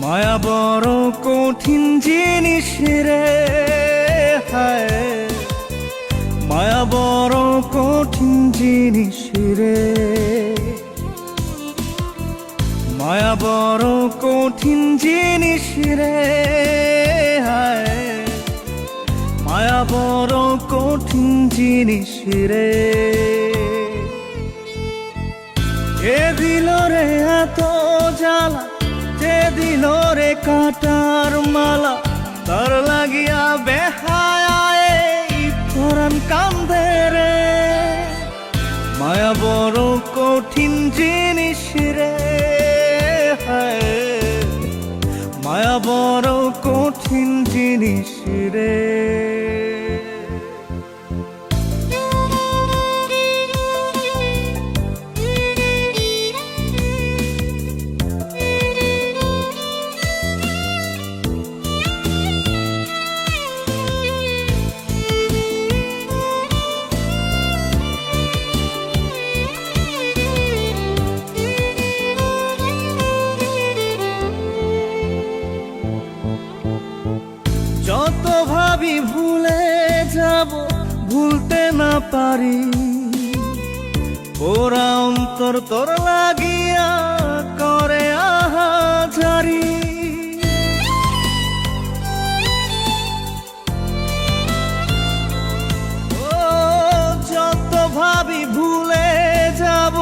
মায়া বড় কঠিন জিনিস রে, হায় মায়া বড় কঠিন জিনিস রে, মায়া বড় কঠিন জিনিস রে, হায় মায়া বড় কঠিন জিনিস রে। কে দিল রে এত জ্বালা, যে দিল রে কাটার মালা, তার লাগিয়া বেহায় পরাণ কান্দে রে। মায়া বড় কঠিন জিনিস রে, হায় মায়া বড় কঠিন জিনিস রে। যত ভাবি ভুলে যাব, ভুলতে না পারি, ওরা অন্তর তোর লাগিয়া করে আহাজারি। ও যত ভাবি ভুলে যাব,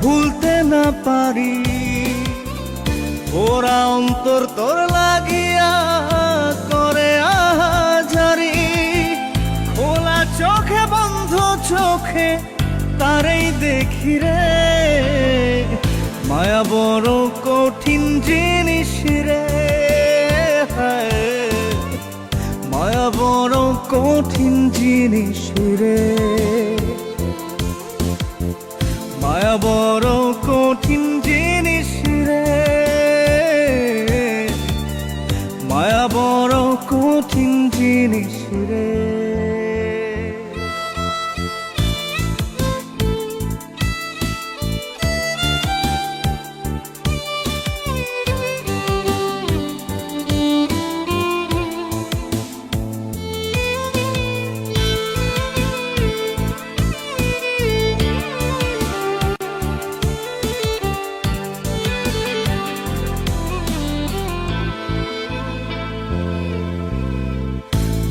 ভুলতে না পারি, ওরা অন্তর তোর লাগিয়া করে আহাজারি। খোলা চোখে বন্ধ চোখে তারেই দেখি রে, মায়া বড় কঠিন জিনিস রে, হায় মায়া বড় কঠিন জিনিস রে, মায়া বড় কঠিন জিনিস রে, মায়া বড় কঠিন জিনিস রে।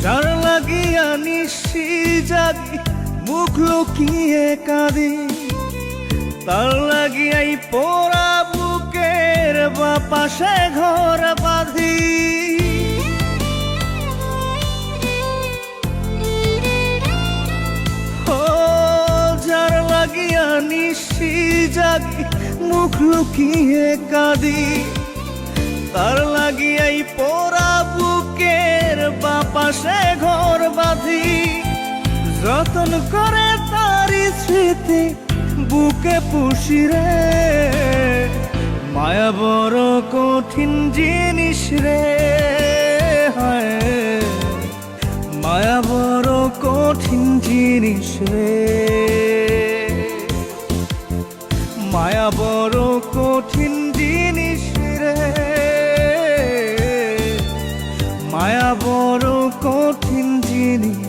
যার লাগিয়া নিশি জাগি, মুখ লুকিয়ে কাঁদি, তার লাগিয়াই পোড়া বুকের বাপাশে ঘর বাঁধি। ও যার লাগিয়া নিশি জাগি, মুখ লুকিয়ে কাঁদি, তার লাগিয়াই পোড়া বুকের বাপাশে ঘর বাঁধি। যতন করে তারি স্মৃতি বুকে পুষি রে, মায়া বড় কঠিন জিনিস রে, হায় মায়া বড় কঠিন জিনিস রে, মায়া বড় কঠিন জিনিস রে, মায়া বড় কঠিন জিনিস।